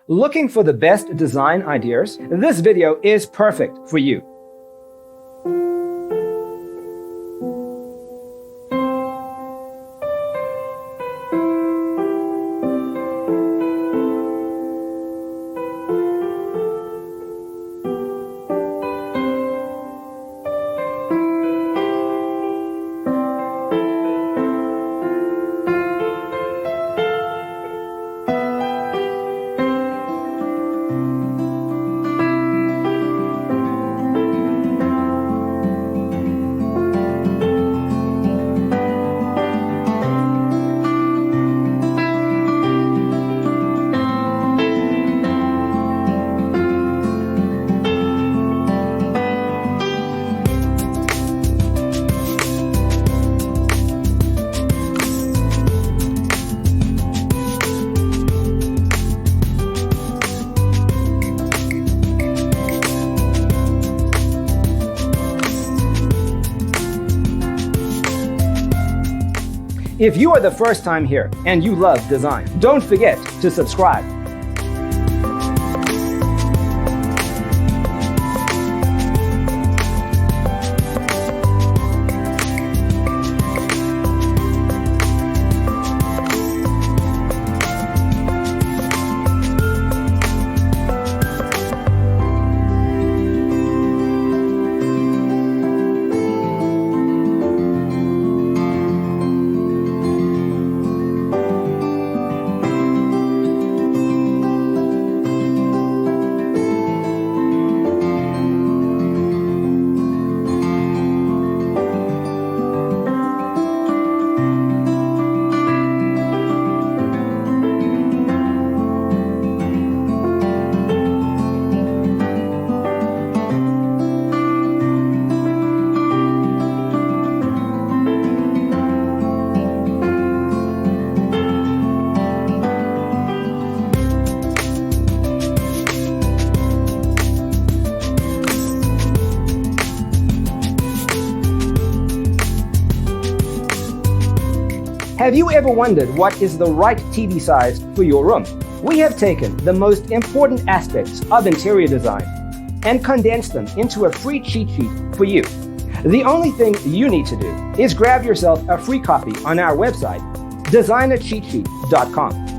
Looking for the best design ideas? This video is perfect for you. If you are the first time here and you love design, don't forget to subscribe. Have you ever wondered what is the right TV size for your room? We have taken the most important aspects of interior design and condensed them into a free cheat sheet for you. The only thing you need to do is grab yourself a free copy on our website, designercheatsheet.com.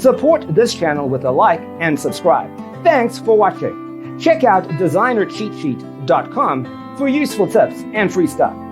Support this channel with a like and subscribe. Thanks for watching. Check out designercheatsheet.com for useful tips and free stuff.